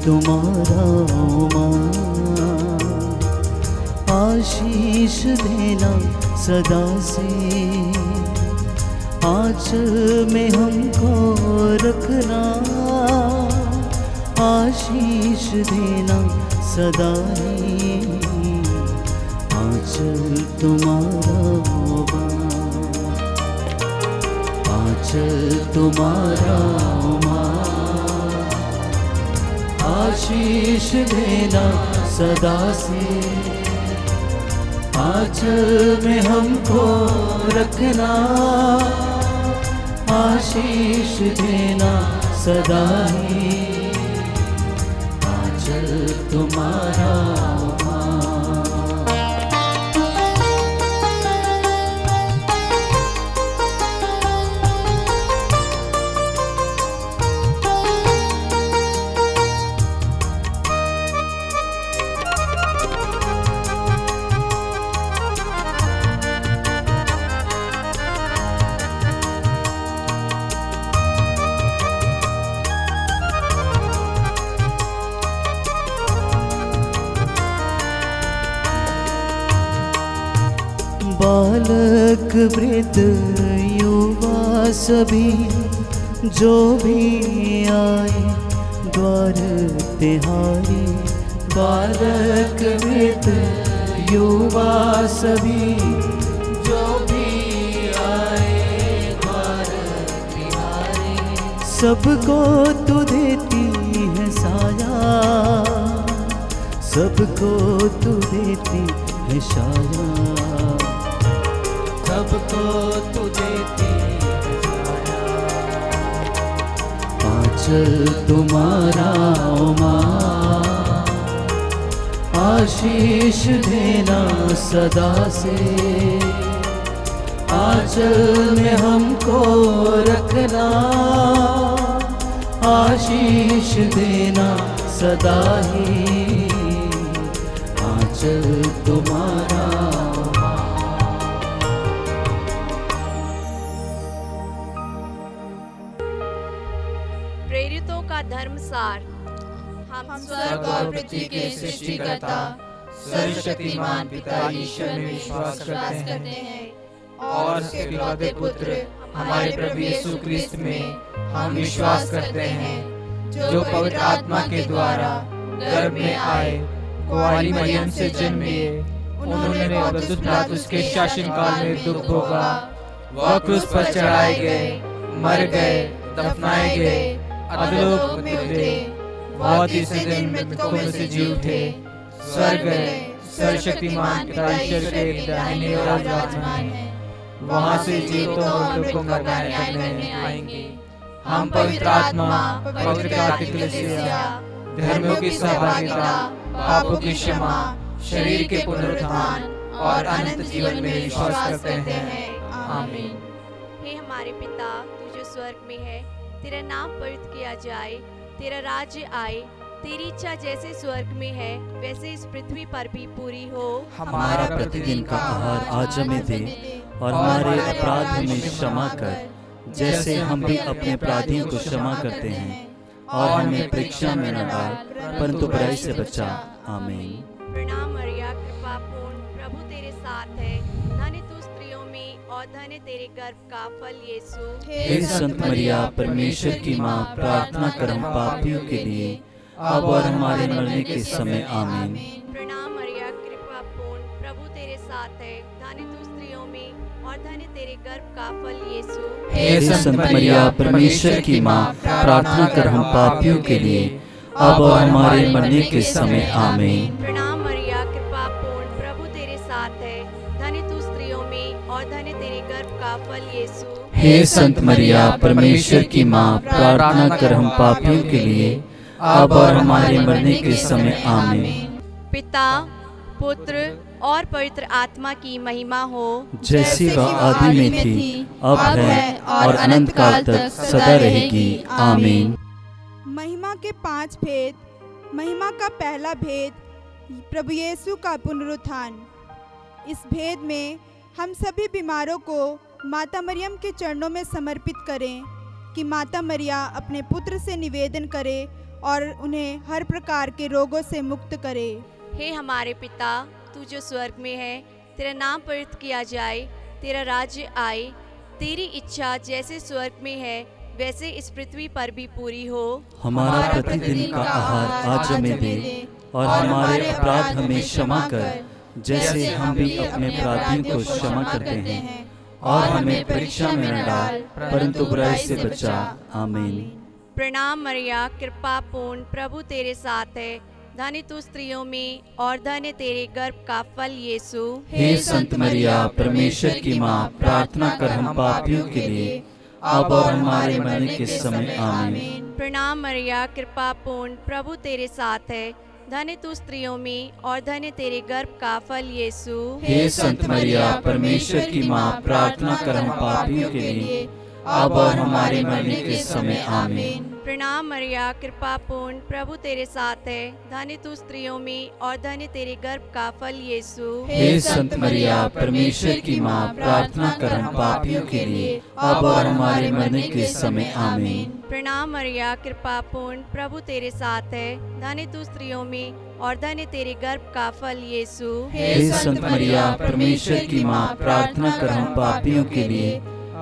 तुम्हारा माँ, आशीष देना सदा से, आंचल में हमको रखना, आशीष देना सदा ही, आंचल तुम्हारा माँ, आंचल तुम्हारा माँ, आशीष देना सदा से, आंचल में हमको रखना, आशीष देना सदा ही, आंचल तुम्हारा बालक वृद्ध युवा सभी जो भी आए द्वार तिहारी, बालक वृद्ध युवा सभी जो भी आए द्वार तिहारी, सबको तू देती है साया, सबको तू देती है साया, सबको तू देती है साया, आंचल तुम्हारा माँ, आशीष देना सदा से, आंचल में हमको रखना, आशीष देना सदा ही, आंचल तुम्हारा धर्मसार। हम स्वर्ग और पृथ्वी के सृष्टिकर्ता सर्वशक्तिमान पिता ईश्वर में विश्वास करते हैं और उसके इकलौते पुत्र हमारे प्रभु यीशु क्रिस्त में हम विश्वास करते हैं, जो पवित्र आत्मा के द्वारा गर्भ में आए, कुंवारी मरियम से जन्मे, उन्होंने पौलुस पिलातुस के शासनकाल में दुख भोगा, वह क्रूस पर चढ़ाए गए, मर गए, दफनाए गए, अधोलोक में उतरे, वह तीसरे दिन मृतकों में से जी उठे, स्वर्ग गए, सर्वशक्तिमान पिता ईश्वर के दाहिने ओर विराजमान है, वहां से जीवितों और मृतकों का न्याय करने आएंगे। हम पवित्र आत्मा, पवित्र कैथोलिक कलीसिया, धर्मों की सहभागिता, पापों की क्षमा, शरीर के पुनरुत्थान और अनंत जीवन में विश्वास करते हैं। आमीन। हे हमारे पिता, तू जो स्वर्ग में है, तेरा नाम पवित्र किया जाए, तेरा राज्य आए, तेरी इच्छा जैसे स्वर्ग में है वैसे इस पृथ्वी पर भी पूरी हो। हमारा प्रतिदिन का आहार आज हमें दे और हमारे अपराध हमें क्षमा कर, जैसे हम भी अपने अपराधियों को क्षमा करते हैं, और हमें परीक्षा में न डाल परंतु बुराई से बचा। आमीन। प्रणाम मरिया, कृपा पूर्ण, प्रभु तेरे साथ है, धन्य तू स्त्रियों में और धन्य तेरे गर्भ का फल यीशु। हे संत मरिया, परमेश्वर की माँ, प्रार्थना कर हम पापियों के लिए अब और हमारे मरने के समय। आमीन। प्रणाम मरिया, कृपा पूर्ण, प्रभु तेरे साथ है, धन्य तू स्त्रियों में और धन्य तेरे गर्भ का फल यीशु। हे संत मरिया, परमेश्वर की माँ, प्रार्थना कर हम पापियों के लिए अब और हमारे मरने के समय। आमीन। प्रणाम मरिया, कृपा पूर्ण, प्रभु तेरे साथ है, धन्य तू स्त्रियों में और धन्य तेरे गर्भ का फल यीशु। हे संत मरिया, परमेश्वर की माँ, प्रार्थना कर हम पापियों के लिए अब और हमारे मरने के समय। आमीन। पिता, पुत्र और पवित्र आत्मा की महिमा हो, जैसी वह आदि में थी, अब है और अनंत काल तक सदा रहेगी। आमीन। महिमा के 5 भेद। महिमा का पहला भेद, प्रभु यीशु का पुनरुत्थान। इस भेद में हम सभी बीमारों को माता मरियम के चरणों में समर्पित करें कि माता मरिया अपने पुत्र से निवेदन करे और उन्हें हर प्रकार के रोगों से मुक्त करे। हे हमारे पिता, तू जो स्वर्ग में है, तेरा नाम पवित्र किया जाए, तेरा राज्य आए, तेरी इच्छा जैसे स्वर्ग में है वैसे इस पृथ्वी पर भी पूरी हो। हमारा प्रतिदिन का आहार आज हमें दे, और हमारे अपराध हमें क्षमा कर, जैसे हम भी अपने अपराधियों को क्षमा करते हैं, और हमें परीक्षा में न डाल, परंतु बुराई से बचा। आमीन। प्रणाम मरिया, कृपा पूर्ण, प्रभु तेरे साथ है, धन्य तू स्त्रियों में और धन्य तेरे गर्भ का फल यीशु। हे संत मरिया, परमेश्वर की माँ, प्रार्थना कर हम पापियों के लिए, अब और हमारे मरने के समय। आमीन। प्रणाम मरिया, कृपा पूर्ण, प्रभु तेरे साथ है, धन्य तू स्त्रियों में और धन्य तेरे गर्भ का फल यीशु। हे संत मरिया, परमेश्वर की माँ, प्रार्थना कर हम पापियों के लिए, अब और हमारे मरने के समय। आमीन। प्रणाम मरिया, कृपा पूर्ण, प्रभु तेरे साथ है, धन्य तू स्त्रियों में और धन्य तेरे गर्भ का फल यीशु। हे संत मरिया, परमेश्वर की माँ, प्रार्थना कर हम पापियों के लिए, अब और हमारे मरने के समय। आमीन। प्रणाम मरिया, कृपा पूर्ण, प्रभु तेरे साथ है, धन्य तू स्त्रियों में और धन्य तेरे गर्भ का फल यीशु। हे संत मरिया, परमेश्वर की माँ, प्रार्थना कर हम पापियों के लिए,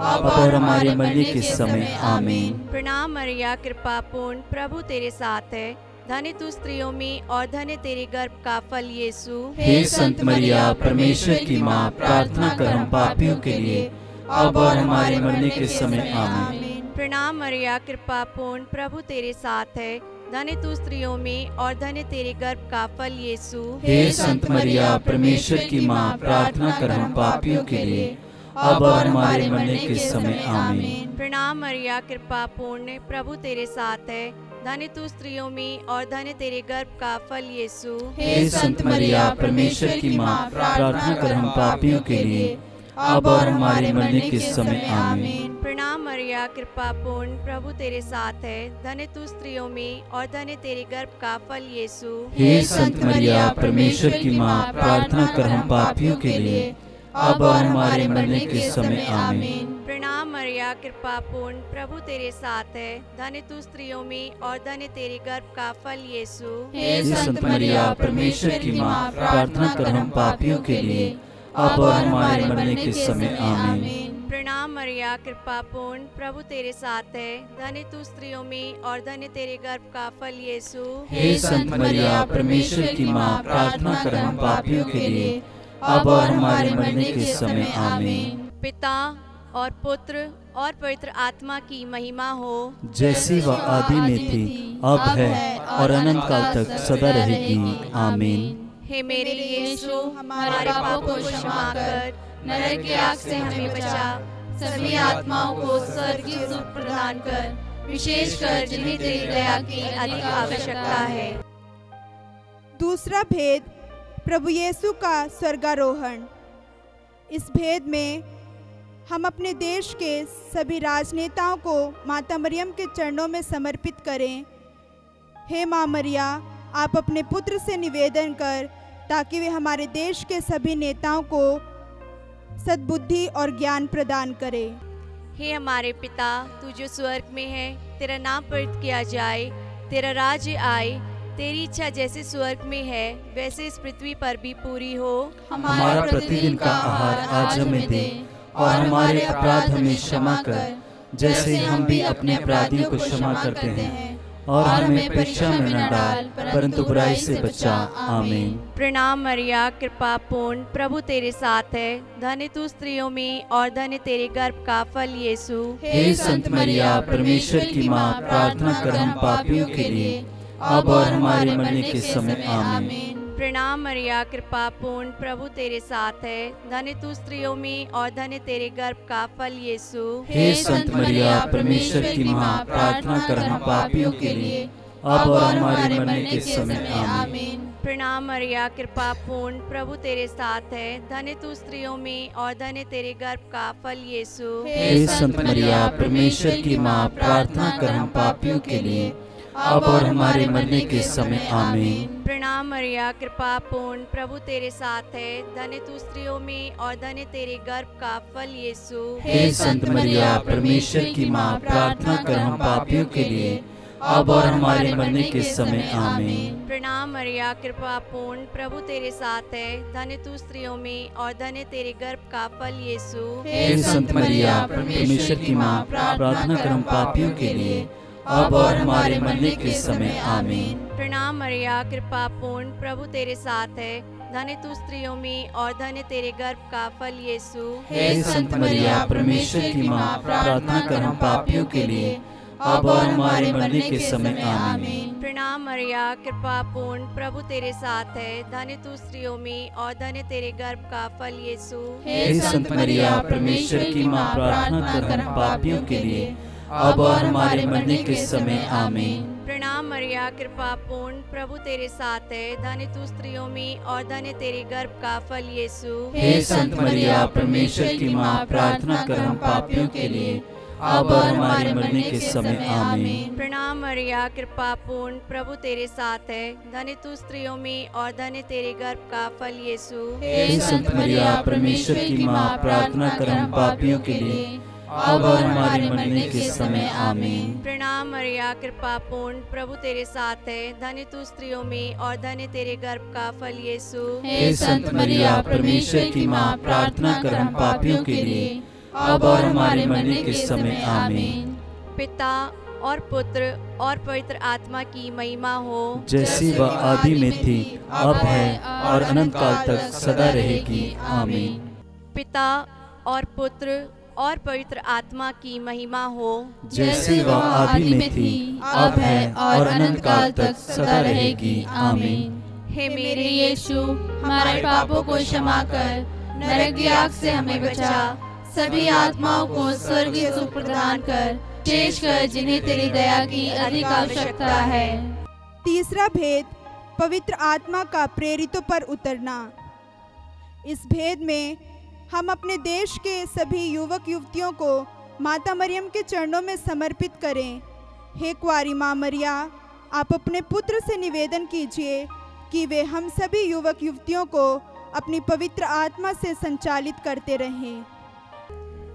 अब और हमारे मरने के समय। आमीन। प्रणाम मरिया, कृपा पूर्ण, प्रभु तेरे साथ है, धन्य तू स्त्रियों में और धन्य तेरे गर्भ का फल यीशु। हे संत मरिया, परमेश्वर की माँ, प्रार्थना कर हम पापियों के लिए, अब और हमारे मरने के समय। आमीन। प्रणाम मरिया, कृपा पूर्ण, प्रभु तेरे साथ है, धन्य तू स्त्रियों में और धन्य तेरे गर्भ का फल यीशु। हे संत मरिया, परमेश्वर की माँ, प्रार्थना कर हम पापियों के लिए, अब और हमारे मरने के समय। आमीन। प्रणाम मरिया, कृपा पूर्ण, प्रभु तेरे साथ है, धन्य तू स्त्रियों में और धन्य तेरे गर्भ का फल यीशु। हे संत मरिया, परमेश्वर की माँ, प्रार्थना कर हम पापियों के लिए, अब और हमारे मरने के समय। आमीन। प्रणाम मरिया, कृपा पूर्ण, प्रभु तेरे साथ है, धन्य तू स्त्रियों में और धन्य तेरे गर्भ का फल यीशु। हे संत मरिया, परमेश्वर की माँ, प्रार्थना कर हम पापियों के लिए, अब और हमारे मरने के समय। आमीन। प्रणाम मरिया, कृपा पूर्ण, प्रभु तेरे साथ है, धन्य तू स्त्रियों में और धन्य तेरे गर्भ का फल यीशु। हे संत मरिया, परमेश्वर की माँ, प्रार्थना कर हम पापियों के लिए, अब और हमारे मरने के समय। आमीन। प्रणाम मरिया, कृपा पूर्ण, प्रभु तेरे साथ है, धन्य तू स्त्रियों में और धन्य तेरे गर्भ का फल यीशु। हे संत मरिया, परमेश्वर की माँ, प्रार्थना कर हम पापियों के लिए, अब और हमारे मरने के समय। आमीन। पिता और पुत्र और पवित्र आत्मा की महिमा हो, जैसी वह आदि में थी, अब है और अनंत काल तक सदा रहेगी। आमीन। हे मेरे यीशु, हमारे पापों को क्षमा कर, नरक की आग से हमें बचा, सभी आत्माओं को स्वर्गीय सुख प्रदान कर, विशेषकर जिन्हें तेरी दया की अधिक आवश्यकता है। दूसरा भेद, प्रभु यीशु का स्वर्गारोहण। इस भेद में हम अपने देश के सभी राजनेताओं को माता मरियम के चरणों में समर्पित करें। हे माँ मरिया, आप अपने पुत्र से निवेदन कर ताकि वे हमारे देश के सभी नेताओं को सद्बुद्धि और ज्ञान प्रदान करें। हे हमारे पिता, तू जो स्वर्ग में है, तेरा नाम पवित्र किया जाए, तेरा राज्य आए, तेरी इच्छा जैसे स्वर्ग में है वैसे इस पृथ्वी पर भी पूरी हो। हमारा प्रतिदिन का आहार आज हमें दे, और हमारे अपराध हमें क्षमा कर, जैसे हम भी अपने अपराधियों को क्षमा करते हैं, और हमें परीक्षा में न डाल, परंतु बुराई से बचा। आमीन। प्रणाम मरिया, कृपा पूर्ण, प्रभु तेरे साथ है, धन्य तू स्त्रियों में और धन्य तेरे गर्भ का फल यीशु। हे संत मरिया, परमेश्वर की माँ, प्रार्थना कर हम पापियों के लिए, अब और हमारे मरने के समय। आमीन। प्रणाम मरिया, कृपा पूर्ण, प्रभु तेरे साथ है, धन्य तू स्त्रियों में और धन्य तेरे गर्भ का फल यीशु। हे संत मरिया, परमेश्वर की माँ, प्रार्थना कर हम पापियों के लिए, अब और हमारे मरने के समय। आमीन। प्रणाम मरिया, कृपा पूर्ण, प्रभु तेरे साथ है, धन्य तू स्त्रियों में और धन्य तेरे गर्भ का फल यीशु। हे संत मरिया, परमेश्वर की माँ, प्रार्थना कर हम पापियों के लिए, अब और हमारे मरने के समय। आमीन। प्रणाम मरिया, कृपा पूर्ण, प्रभु तेरे साथ है, धन्य तू स्त्रियों में और धन्य तेरे गर्भ का फल यीशु। हे संत मरिया, परमेश्वर की माँ, प्रार्थना कर हम पापियों के लिए, अब और हमारे मरने के समय आमीन। प्रणाम मरिया, कृपा पूर्ण, प्रभु तेरे साथ है, धन्य तू स्त्रियों में और धन्य तेरे गर्भ का फल यीशु। हे संत मरिया, परमेश्वर की माँ, प्रार्थना कर हम पापियों के लिए, अब और हमारे मरने के समय आमीन। प्रणाम मरिया, कृपा पूर्ण, प्रभु तेरे साथ है, धन्य तू स्त्रियों में और धन्य तेरे गर्भ का फल यीशु। हे संत मरिया, परमेश्वर की माँ, प्रार्थना कर हम पापियों के लिए, अब और हमारे मरने के समय आमीन। प्रणाम मरिया, कृपा पूर्ण, प्रभु तेरे साथ है, धन्य तू स्त्रियों में और धन्य तेरे गर्भ का फल यीशु। हे संत मरिया, परमेश्वर की माँ, प्रार्थना कर हम पापियों के लिए, अब और हमारे मरने के समय आमीन। प्रणाम मरिया, कृपा पूर्ण, प्रभु तेरे साथ है, धन्य तू स्त्रियों में और धन्य तेरे गर्भ का फल यीशु। हे संत मरिया, परमेश्वर की माँ, प्रार्थना कर हम पापियों के लिए, अब और हमारे मरने के समय आमीन। प्रणाम मरिया, कृपा पूर्ण, प्रभु तेरे साथ है, धन्य तू स्त्रियों में और धन्य तेरे गर्भ का फल यीशु। हे संत मरिया, परमेश्वर की माँ, प्रार्थना कर हम पापियों के लिए, अब और हमारे मरने के समय आमीन। प्रणाम मरिया, कृपा पूर्ण, प्रभु तेरे साथ है, धन्य तू स्त्रियों में और धन्य तेरे गर्भ का फल यीशु। हे संत मरिया, परमेश्वर की माँ, प्रार्थना कर हम पापियों के लिए, अब और हमारे मरने के समय आमीन। पिता और पुत्र और पवित्र आत्मा की महिमा हो, जैसी वह आदि में थी, अब है और अनंत काल तक सदा रहेगी आमीन। पिता और पुत्र और पवित्र आत्मा की महिमा हो, जैसी वह आदि में थी, अब है और अनंत काल तक सदा रहेगी आमीन। हे मेरे यीशु, हमारे पापों को क्षमा कर, नरक की आग से हमें बचा, सभी आत्माओं को स्वर्गीय सुख प्रदान कर, शेष कर जिन्हें तेरी दया की अधिक आवश्यकता है। तीसरा भेद, पवित्र आत्मा का प्रेरितों पर उतरना। इस भेद में हम अपने देश के सभी युवक युवतियों को माता मरियम के चरणों में समर्पित करें। हे कुंवारी माँ मरिया, आप अपने पुत्र से निवेदन कीजिए कि वे हम सभी युवक युवतियों को अपनी पवित्र आत्मा से संचालित करते रहें।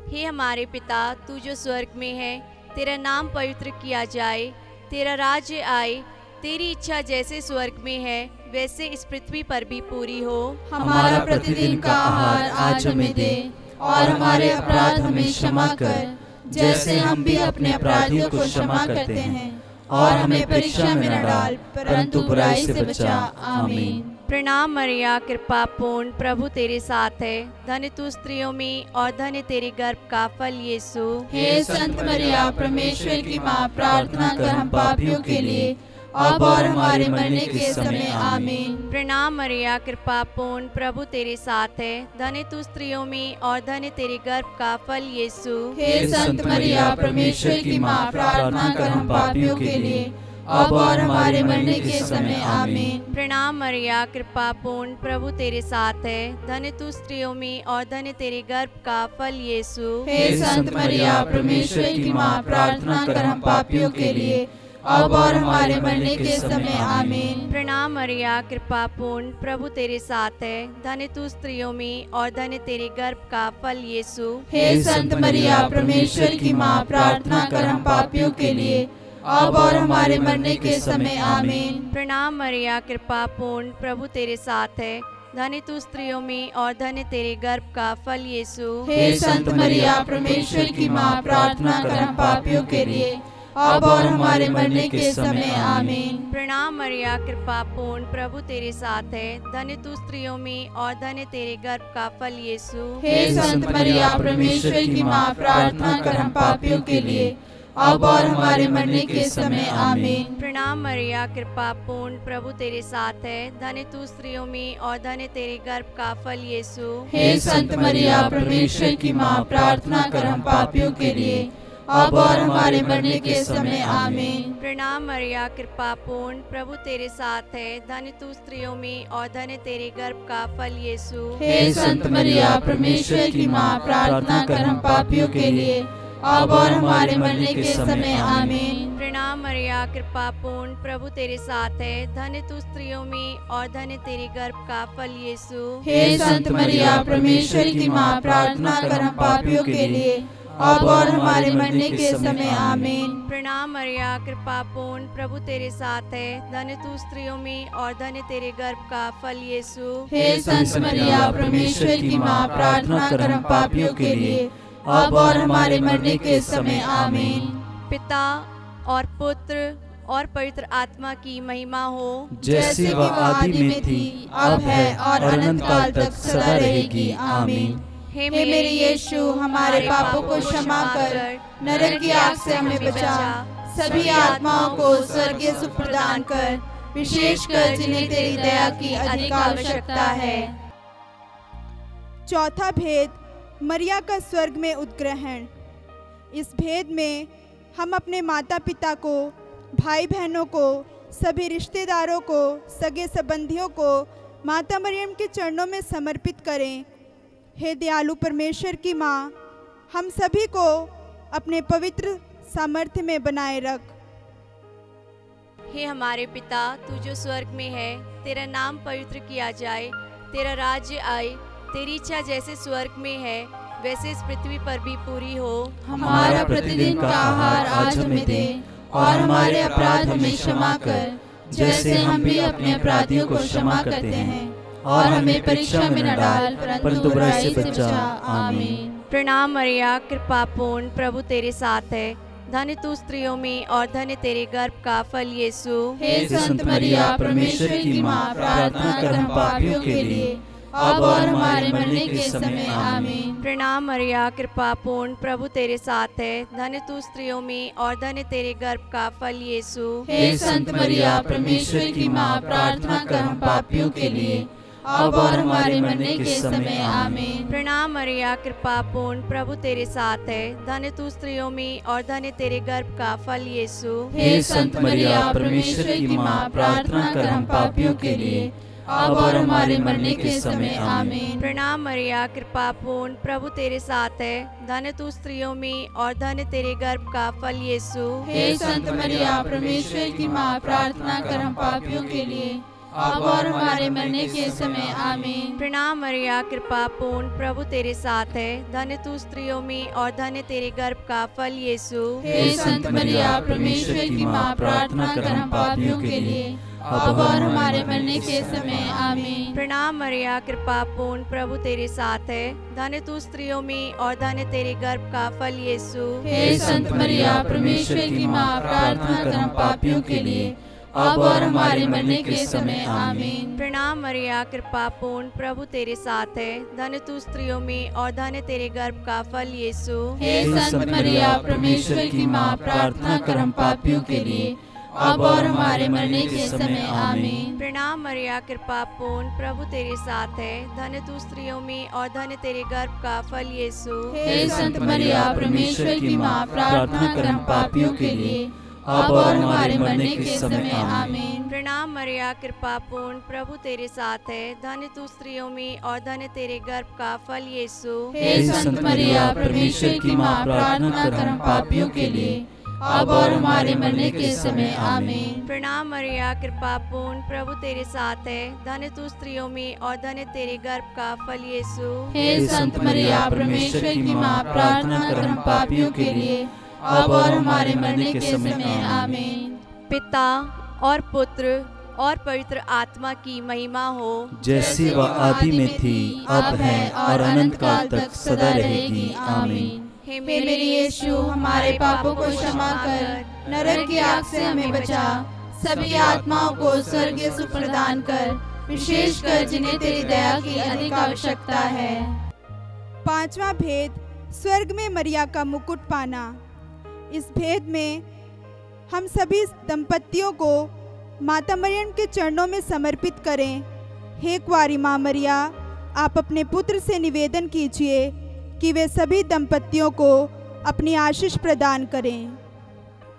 हे हमारे पिता, तू जो स्वर्ग में है, तेरा नाम पवित्र किया जाए, तेरा राज्य आए, तेरी इच्छा जैसे स्वर्ग में है वैसे इस पृथ्वी पर भी पूरी हो। हमारा प्रतिदिन का आहार आज हमें दे, और हमारे अपराध हमें क्षमा कर, जैसे हम भी अपने अपराधियों को क्षमा करते हैं, और हमें परीक्षा में न डाल, परंतु बुराई से बचा। आमीन। प्रणाम मरिया, कृपा पूर्ण, प्रभु तेरे साथ है, धन्य तू स्त्रियों में और धन्य तेरे गर्भ का फल यीशु। हे संत मरिया, परमेश्वर की माँ, प्रार्थना कर हम पापियों के लिए, अब और हमारे मरने के समय आमीन। प्रणाम मरिया, कृपा पूर्ण, प्रभु तेरे साथ है, धन्य तू स्त्रियों में और धन्य तेरे गर्भ का फल यीशु। हे संत मरिया, परमेश्वर की माँ, प्रार्थना कर हम पापियों के लिए, अब और हमारे मरने के समय आमीन। प्रणाम मरिया, कृपा पूर्ण, प्रभु तेरे साथ है, धन्य तू स्त्रियों में और धन्य तेरे गर्भ का फल यीशु। हे संत मरिया, परमेश्वर की माँ, प्रार्थना कर हम पापियों के लिए, अब और हमारे मरने के समय आमीन। प्रणाम मरिया, कृपा पूर्ण, प्रभु तेरे साथ है, धन्य तू स्त्रियों में और धन्य तेरे गर्भ का फल यीशु। हे संत मरिया, परमेश्वर की माँ, प्रार्थना कर हम पापियों के लिए, अब और हमारे मरने के समय आमीन। प्रणाम मरिया, कृपा पूर्ण, प्रभु तेरे साथ है, धन्य तू स्त्रियों में और धन्य तेरे गर्भ का फल यीशु। हे संत मरिया, परमेश्वर की माँ, प्रार्थना कर हम पापियों के लिए, अब और हमारे मरने के समय आमीन। प्रणाम मरिया, कृपा पूर्ण, प्रभु तेरे साथ है, धन्य तू स्त्रियों में और धन्य तेरे गर्भ का फल यीशु। हे संत मरिया, परमेश्वर की माँ, प्रार्थना कर हम पापियों के लिए, अब और हमारे मरने के समय आमीन। प्रणाम मरिया, कृपा पूर्ण, प्रभु तेरे साथ है, धन्य तू स्त्रियों में और धन्य तेरे गर्भ का फल यीशु। हे संत मरिया, परमेश्वर की माँ, प्रार्थना कर हम पापियों के लिए, अब और हमारे मरने के समय आमीन। प्रणाम मरिया, कृपा पूर्ण, प्रभु तेरे साथ है, धन्य तू स्त्रियों में और धन्य तेरे गर्भ का फल यीशु। हे संत मरिया, परमेश्वर की माँ, प्रार्थना कर हम पापियों के लिए, अब और हमारे मरने के समय आमीन। प्रणाम मरिया, कृपा पूर्ण, प्रभु तेरे साथ है, धन्य तू स्त्रियों में और धन्य तेरे गर्भ का फल यीशु। हे संत मरिया, परमेश्वर की माँ, प्रार्थना कर हम पापियों के लिए, अब और हमारे मरने के समय आमीन। प्रणाम मरिया, कृपा पूर्ण, प्रभु तेरे साथ है, धन्य तू स्त्रियों में और धन्य तेरे गर्भ का फल यीशु। हे संत मरिया, परमेश्वर की माँ, प्रार्थना कर हम पापियों के लिए, अब और हमारे मरने के समय आमीन। पिता और पुत्र और पवित्र आत्मा की महिमा हो, जैसे वह आदि में थी, अब है और अनंत काल तक सदा रहेगी। आमीन। हे मेरे यीशु, हमारे पापों को क्षमा कर, नरक की आग से हमें बचा, सभी आत्माओं को स्वर्गीय सुख प्रदान कर, विशेषकर जिन्हें तेरी दया की अधिक आवश्यकता है। चौथा भेद, मरिया का स्वर्ग में उत्ग्रहण। इस भेद में हम अपने माता पिता को, भाई बहनों को, सभी रिश्तेदारों को, सगे संबंधियों को माता मरियम के चरणों में समर्पित करें। हे दयालु परमेश्वर की माँ, हम सभी को अपने पवित्र सामर्थ्य में बनाए रख। हे हमारे पिता, तू जो स्वर्ग में है, तेरा नाम पवित्र किया जाए, तेरा राज्य आए, तेरी इच्छा जैसे स्वर्ग में है वैसे इस पृथ्वी पर भी पूरी हो। हमारा प्रतिदिन का आहार आज हमें दे, और हमारे अपराध हमें क्षमा कर, जैसे हम भी अपने अपराधियों को क्षमा करते हैं, और हमें परीक्षा में न डाल, परंतु बुराई से बचा। आमीन। प्रणाम मरिया, कृपा पूर्ण, प्रभु तेरे साथ है, धन्य तू स्त्रियों में और धन्य तेरे गर्भ का फल यीशु। हे संत मरिया, परमेश्वर की माँ, प्रार्थना कर हम पापियों के लिए, अब और हमारे मरने के समय आमीन। प्रणाम मरिया, कृपा पूर्ण, प्रभु तेरे साथ है, धन्य तू स्त्रियों में और धन्य तेरे गर्भ का फल यीशु। हे संत मरिया, परमेश्वर की माँ, प्रार्थना कर हम पापियों के लिए, अब और हमारे मरने के समय आमीन। प्रणाम मरिया, कृपा पूर्ण, प्रभु तेरे साथ है, धन्य तू स्त्रियों में और धन्य तेरे गर्भ का फल यीशु। हे संत मरिया, परमेश्वर की माँ, प्रार्थना कर हम पापियों के लिए, अब और हमारे मरने के समय आमीन। प्रणाम मरिया, कृपा पूर्ण, प्रभु तेरे साथ है, धन्य तू स्त्रियों में और धन्य तेरे गर्भ का फल यीशु। हे संत मरिया, परमेश्वर की माँ, प्रार्थना कर हम पापियों के लिए, अब और हमारे मरने के समय आमीन। प्रणाम मरिया, कृपा पूर्ण, प्रभु तेरे साथ है, धन्य तू स्त्रियों में और धन्य तेरे गर्भ का फल यीशु। हे संत मरिया, परमेश्वर की माँ, प्रार्थना कर हम पापियों के लिए, अब और हमारे मरने के समय आमीन। प्रणाम मरिया, कृपा पूर्ण, प्रभु तेरे साथ है, धन्य तू स्त्रियों में और धन्य तेरे गर्भ का फल यीशु। हे संत मरिया, परमेश्वर की माँ, प्रार्थना कर हम पापियों के लिए, अब और हमारे मरने के समय आमीन। प्रणाम मरिया, कृपा पूर्ण, प्रभु तेरे साथ है, धन्य तू स्त्रियों में और धन्य तेरे गर्भ का फल यीशु। हे संत मरिया, परमेश्वर की माँ, प्रार्थना कर हम पापियों के लिए, अब और हमारे मरने के समय आमीन। प्रणाम मरिया, कृपा पूर्ण, प्रभु तेरे साथ है, धन्य तू स्त्रियों में और धन्य तेरे गर्भ का फल यीशु। हे संत मरिया, परमेश्वर की माँ, प्रार्थना कर हम पापियों के लिए, अब और हमारे मरने के समय आमीन। प्रणाम मरिया, कृपा पूर्ण, प्रभु तेरे साथ है, धन्य तू स्त्रियों में और धन्य तेरे गर्भ का फल यीशु। हे संत मरिया, परमेश्वर की माँ, प्रार्थना कर हम पापियों के लिए, अब और हमारे मरने के समय आमीन। प्रणाम मरिया, कृपा पूर्ण, प्रभु तेरे साथ है, धन्य तू स्त्रियों में और धन्य तेरे गर्भ का फल यीशु। हे संत मरिया, परमेश्वर की माँ, प्रार्थना कर हम पापियों के लिए, अब और हमारे मरने के समय आमीन। पिता और पुत्र और पवित्र आत्मा की महिमा हो, जैसी वह आदि में थी, अब है और अनंत काल तक सदा रहेगी। आमीन। हे मेरे यीशु, हमारे पापों को क्षमा कर, नरक की आग से हमें बचा, सभी आत्माओं को स्वर्गीय सुख प्रदान कर, विशेषकर जिन्हें तेरी दया की अधिक आवश्यकता है। पांचवा भेद, स्वर्ग में मरिया का मुकुट पाना। इस भेद में हम सभी दंपतियों को माता मरियम के चरणों में समर्पित करें। हे कुंवारी माँ मरिया, आप अपने पुत्र से निवेदन कीजिए कि वे सभी दंपतियों को अपनी आशीष प्रदान करें।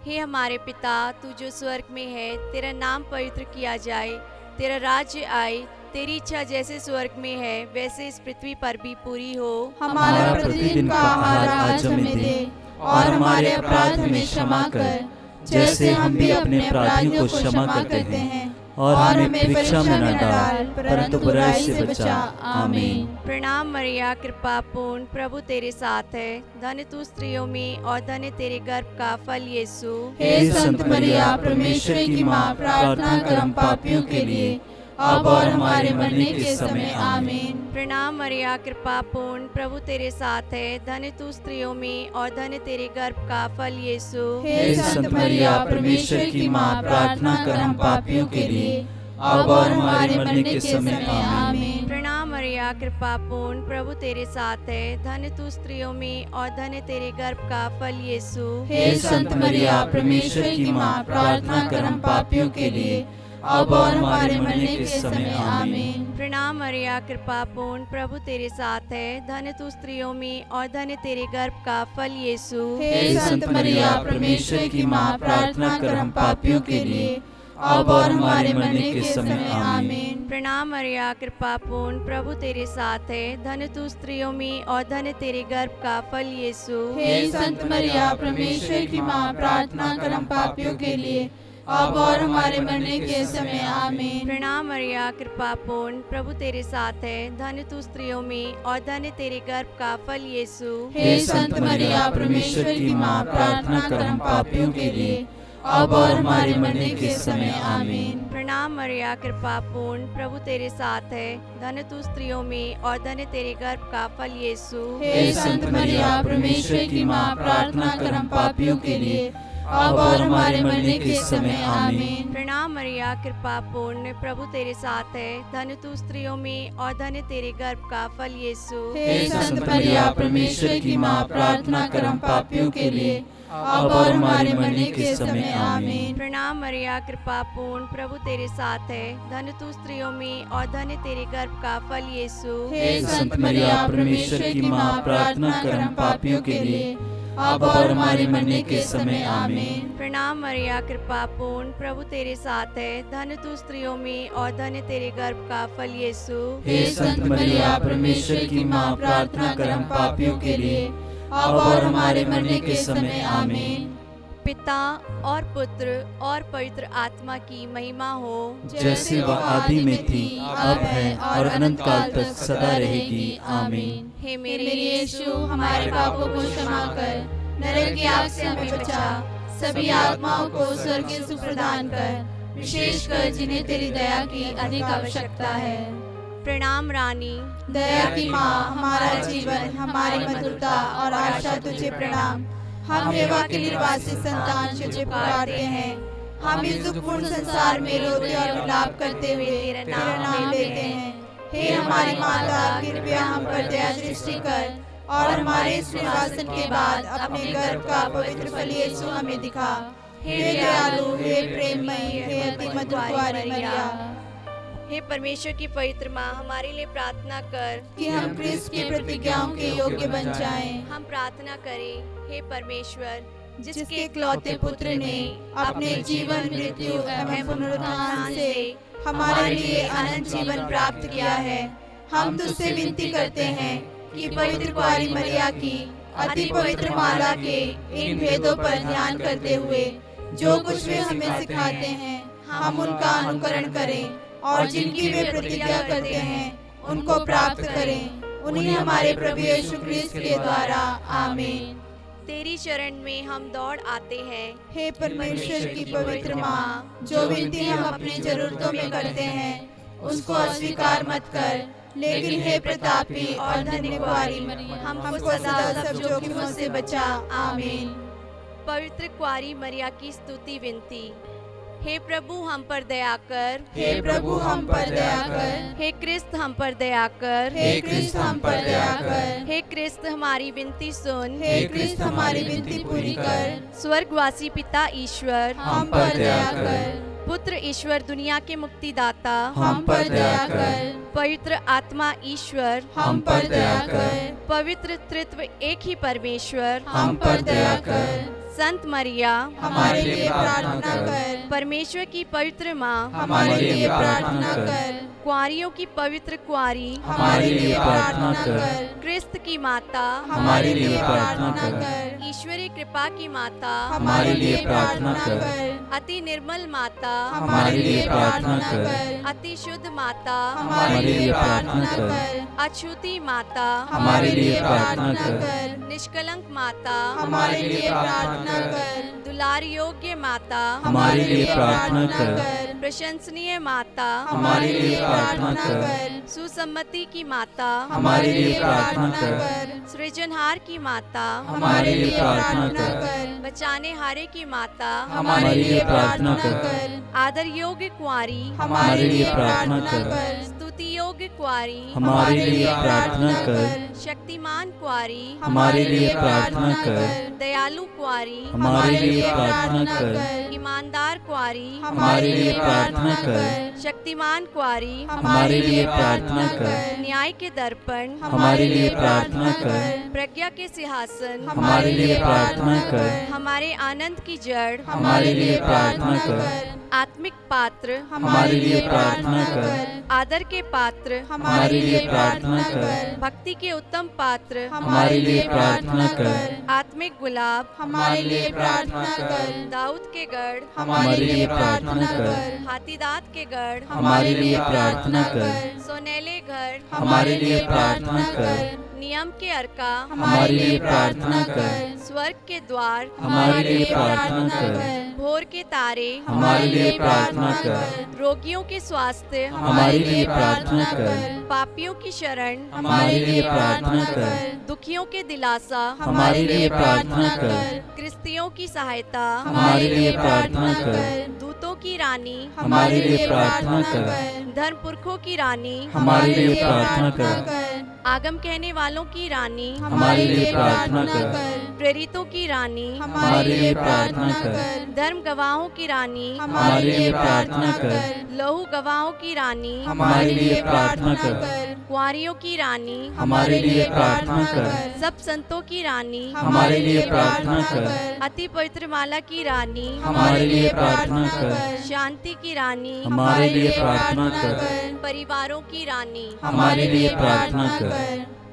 हे हमारे पिता, तू जो स्वर्ग में है, तेरा नाम पवित्र किया जाए, तेरा राज्य आए, तेरी इच्छा जैसे स्वर्ग में है वैसे इस पृथ्वी पर भी पूरी हो। हमारा प्रतिदिन का आहार आज हमें दे, और हमारे अपराध हमें क्षमा कर, जैसे हम भी अपने अपराधियों को क्षमा करते हैं, और हमें परीक्षा में न डाल, परंतु बुराई से बचा। आमीन। प्रणाम मरिया, कृपा पूर्ण, प्रभु तेरे साथ है। धन्य तू स्त्रियों में और धन्य तेरे गर्भ का फल यीशु। हे संत मरिया, परमेश्वर की माँ, प्रार्थना कर हम पापियों के लिए, अब और हमारे मरने के समय। आमीन। प्रणाम मरिया, कृपा पूर्ण, प्रभु तेरे साथ है। धन्य तू स्त्रियों में और धन्य तेरे गर्भ का फल यीशु। हे संत मरिया, परमेश्वर की माँ, प्रार्थना कर हम पापियों के लिए, अब और हमारे मरने के समय। आमीन। प्रणाम मरिया, कृपा पूर्ण, प्रभु तेरे साथ है। धन्य तू स्त्रियों में और धन्य तेरे गर्भ का फल यीशु। हे संत मरिया, परमेश्वर की माँ, प्रार्थना कर हम पापियों के लिए, अब और हमारे मरने के समय। आमीन। प्रणाम मरिया, कृपा पूर्ण, प्रभु तेरे साथ है। धन्य तू स्त्रियों में और धन्य तेरे गर्भ का फल यीशु। हे संत मरिया, परमेश्वर की माँ, प्रार्थना कर हम पापियों के लिए, अब और हमारे मरने के समय। आमीन। प्रणाम मरिया, कृपा पूर्ण, प्रभु तेरे साथ है। धन्य तू स्त्रियों में और धन्य तेरे गर्भ का फल यीशु। हे संत मरिया, परमेश्वर की माँ, प्रार्थना कर हम पापियों के लिए, अब और हमारे मरने के समय। आमीन। प्रणाम मरिया, कृपा पूर्ण, प्रभु तेरे साथ है। धन्य तू स्त्रियों में और धन्य तेरे गर्भ का फल यीशु। हे संत मरिया, परमेश्वर की माँ, प्रार्थना कर हम पापियों के लिए, अब और हमारे मरने के समय। आमीन। प्रणाम मरिया, कृपा पूर्ण, प्रभु तेरे साथ है। धन्य तू स्त्रियों में और धन्य तेरे गर्भ का फल यीशु। हे संत मरिया, परमेश्वर की माँ, प्रार्थना कर हम पापियों के लिए, अब और हमारे मरने के समय। आमीन। प्रणाम मरिया, कृपा पूर्ण, प्रभु तेरे साथ है। धन्य तू स्त्रियों में और धन्य तेरे गर्भ का फल यीशु। हे संत मरिया, परमेश्वर की माँ, प्रार्थना कर हम पापियों के लिए, अब और हमारे मरने के समय। आमीन। प्रणाम मरिया, कृपा पूर्ण, प्रभु तेरे साथ है। धन्य तू स्त्रियों में और धन्य तेरे गर्भ का फल यीशु। हे संत मरिया, परमेश्वर की माँ, प्रार्थना कर हम पापियों के लिए, अब और हमारे मरने के समय। आमीन। प्रणाम मरिया, कृपा पूर्ण, प्रभु तेरे साथ है। धन्य तू स्त्रियों में और धन्य तेरे गर्भ का फल यीशु। हे संत मरिया, परमेश्वर की माँ, प्रार्थना कर हम पापियों के लिए, अब और हमारे मरने के समय। आमीन। पिता और पुत्र और पवित्र आत्मा की महिमा हो, जैसे वह आदि में थी, अब है और अनंत काल तक सदा रहेगी। आमीन। हे मेरे यीशु, हमारे पापों को क्षमा कर, नरक की आग से हमें बचा, सभी आत्माओं को स्वर्गीय सुख प्रदान कर, विशेषकर जिन्हें तेरी दया की अधिक आवश्यकता है। प्रणाम रानी, दया की माँ, हमारा जीवन, हमारी मधुरता और आशा तुझे प्रणाम। हम हेवा के निर्वासी संतान तुझे पुकारते हैं। हम इस दुखपूर्ण संसार में रोते और विलाप करते हुए तेरा नाम लेते हैं। हे हमारी माता, कृपया हम पर दया दृष्टि कर और हमारे इस निर्वासन के बाद अपने गर्भ का पवित्र फल यीशु हमें दिखा। हे दयालु, हे प्रेममयी, हे अति मधुर कुंवारी मरिया, हे परमेश्वर की पवित्र माँ, हमारे लिए प्रार्थना कर कि हम क्रिस्त की प्रतिज्ञाओं के योग्य बन जाएं। हम प्रार्थना करें, हे परमेश्वर, जिसके इकलौते पुत्र ने अपने जीवन, मृत्यु एवं पुनरुत्थान से हमारे लिए अनंत जीवन प्राप्त किया है, हम तुझसे विनती करते हैं कि पवित्र कुंवारी मरिया की अति पवित्र माला के इन भेदों पर ध्यान करते हुए जो कुछ वे हमें सिखाते हैं, हम उनका अनुकरण करें और जिनकी वे प्रतिज्ञा करते हैं उनको प्राप्त करें। उन्हीं हमारे प्रभु यीशु क्रिस्त के द्वारा। आमीन। तेरी शरण में हम दौड़ आते हैं। हे परमेश्वर की पवित्र माँ, जो विनती हम अपनी जरूरतों में करते हैं उसको अस्वीकार मत कर, लेकिन हे प्रतापी और धन्य कुंवारी मरिया, हमको सदा सब जोखिमों से बचा। आमीन। पवित्र कुंवारी मरिया की स्तुति विनती। हे प्रभु हम पर दया कर, हे प्रभु हम पर दया कर, हे क्रिस्त हम पर दया कर, हे क्रिस्त हम पर दया कर, हे क्रिस्त हमारी विनती सुन, हे क्रिस्त हमारी विनती पूरी कर। स्वर्गवासी पिता ईश्वर हम पर दया कर, पुत्र ईश्वर दुनिया के मुक्तिदाता हम पर दया कर, पवित्र आत्मा ईश्वर हम पर दया कर, पवित्र त्रित्व एक ही परमेश्वर हम पर दया कर, संत मरिया हमारे लिए प्रार्थना कर। परमेश्वर की पवित्र माँ हमारे लिए प्रार्थना कर। कुंवारियों की पवित्र कुंवारी हमारे लिए प्रार्थना कर। क्रिस्त की माता हमारे लिए प्रार्थना कर। ईश्वरीय कृपा की माता हमारे लिए प्रार्थना कर। अति निर्मल माता हमारे लिए प्रार्थना कर। अति शुद्ध माता हमारे लिए प्रार्थना कर। अछूती माता हमारे लिए प्रार्थना कर। निष्कलंक माता हमारे लिए प्रार्थना कर। दुलार योग्य माता हमारे लिए प्रार्थना कर। प्रशंसनीय माता हमारे लिए प्रार्थना कर। सुसम्मति की माता हमारे लिए प्रार्थना कर। सृजनहार की माता हमारे लिए प्रार्थना कर। बचाने हारे की माता हमारे लिए प्रार्थना कर। आदर योग्य कुंवारी हमारे लिए प्रार्थना कर। स्तुति योग्य कुंवारी हमारे लिए प्रार्थना कर। शक्तिमान कुंवारी हमारे लिए प्रार्थना कर। दयालु कुंवारी हमारे लिए प्रार्थना कर। ईमानदार कुंवारी हमारे लिए प्रार्थना कर। शक्तिमान कुंवारी हमारे लिए प्रार्थना कर। न्याय के दर्पण हमारे लिए प्रार्थना कर। प्रज्ञा के सिंहासन हमारे लिए प्रार्थना कर। हमारे आनंद की जड़ हमारे लिए प्रार्थना कर। आत्मिक पात्र हमारे लिए प्रार्थना कर। आदर के पात्र हमारे लिए प्रार्थना कर। भक्ति के उत्तम पात्र हमारे लिए प्रार्थना कर। आत्मिक गुलाब हमारे लिए प्रार्थना कर। दाऊद के गढ़ हमारे लिए प्रार्थना कर। हाथीदांत के गढ़ हमारे लिए प्रार्थना कर। सोनेले घर हमारे लिए प्रार्थना कर। नियम के अर्का हमारे लिए प्रार्थना कर। स्वर्ग के द्वार हमारे लिए प्रार्थना कर। भोर के तारे हमारे लिए प्रार्थना कर। रोगियों के स्वास्थ्य हमारे लिए प्रार्थना कर। पापियों की शरण हमारे लिए प्रार्थना कर। दुखियों के दिलासा हमारे लिए प्रार्थना कर। क्रिस्तियों की सहायता हमारे लिए प्रार्थना कर। दूतों की रानी हमारे लिए प्रार्थना कर। धर्म पुरखों की रानी हमारे लिए प्रार्थना कर। आगम कहने वालों की रानी हमारे लिए प्रार्थना कर। प्रेरितों की रानी हमारे लिए प्रार्थना कर। धर्म गवाहों की रानी हमारे लिए प्रार्थना कर। लहू गवाहों की रानी हमारे लिए प्रार्थना कर। कुंवारियों की रानी हमारे लिए प्रार्थना कर। सब संतों की रानी हमारे लिए प्रार्थना कर। अति पवित्र माला की रानी हमारे लिए प्रार्थना कर। शांति की रानी हमारे लिए प्रार्थना कर। परिवारों की रानी हमारे लिए प्रार्थना कर।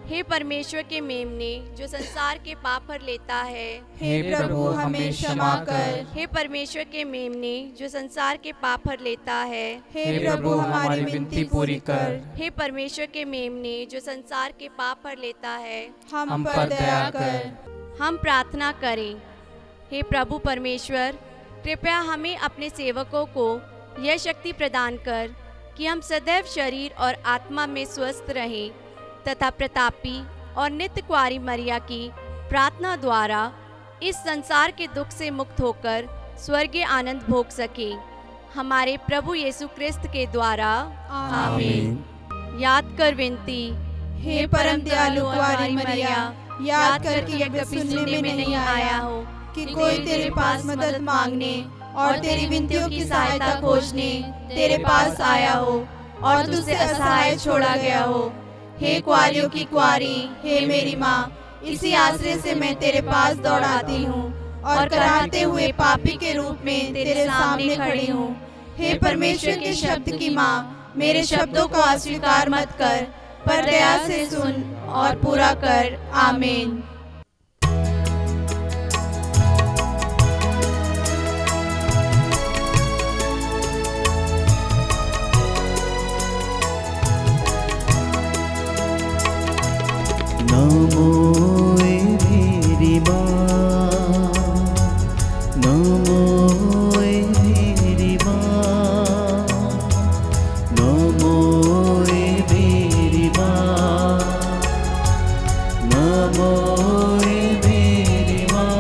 हे परमेश्वर के मेमने जो संसार के पाप हर लेता है, हे प्रभु हमें क्षमा कर। हे परमेश्वर के मेमने जो संसार के पाप हर लेता है, हे प्रभु हमारी विनती पूरी कर। हे परमेश्वर के मेमने जो संसार के पाप हर लेता है, हम पर दया कर। हम प्रार्थना करें। हे प्रभु परमेश्वर, कृपया हमें अपने सेवकों को यह शक्ति प्रदान कर कि हम सदैव शरीर और आत्मा में स्वस्थ रहें तथा प्रतापी और नित्य कुंवारी मरिया की प्रार्थना द्वारा इस संसार के दुख से मुक्त होकर स्वर्गीय आनंद भोग सके। हमारे प्रभु यीशु क्रिस्त के द्वारा आमीन। याद कर विनती। हे परम दयालु कुंवारी मरिया, याद कर कि यह कभी सुनने में नहीं आया हो कि कोई तेरे पास मदद मांगने और तेरी विनतियों की सहायता खोजने तेरे पास आया हो और तुझसे असहाय छोड़ा गया हो। हे कुंवारियों की कुंवारी, हे मेरी माँ, इसी आश्रय से मैं तेरे पास दौड़ाती हूँ और कराहते हुए पापी के रूप में तेरे सामने खड़ी हूँ। हे परमेश्वर के शब्द की माँ, मेरे शब्दों को अस्वीकार मत कर, पर दया से सुन और पूरा कर। आमीन। नमो मेरी माँ, नमो मेरी माँ, नमो मेरी माँ, नमो मेरी माँ।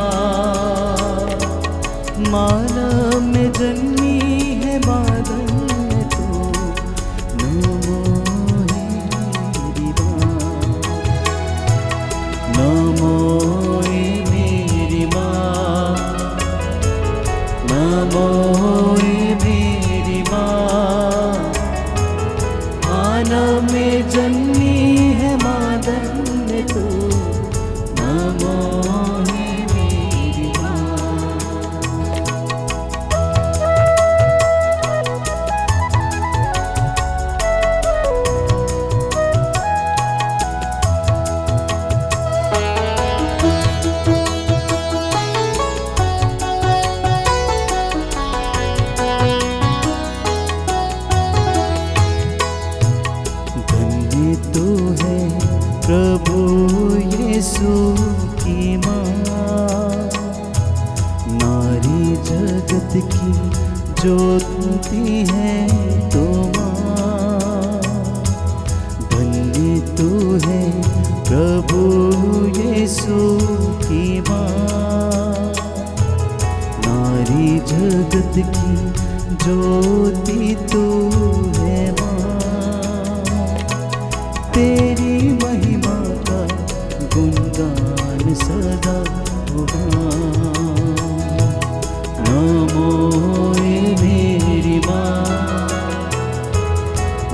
मानव में जन्मी है बादल में तू, नमो मेरी माँ, नमो मेरी माँ, नमो मेरी माँ। मानव में जन्मी है मादन में तू, नमो मेरी माँ। प्रभु यीशु की माँ, नारी जगत की ज्योति है तो माँ, धन्य तू है प्रभु यीशु की माँ, नारी जगत की ज्योति तू है माँ, तेरी महिमा का गुणगान सदा होगा। नमो मेरी माँ,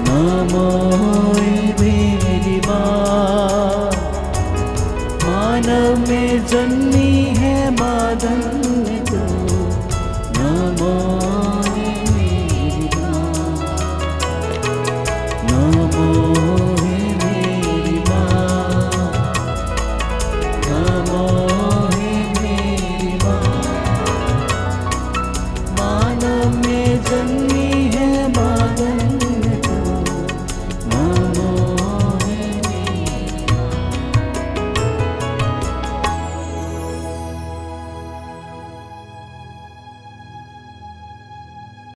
नमो मेरी माँ, मानव में जन्मी है मादन तो, नमो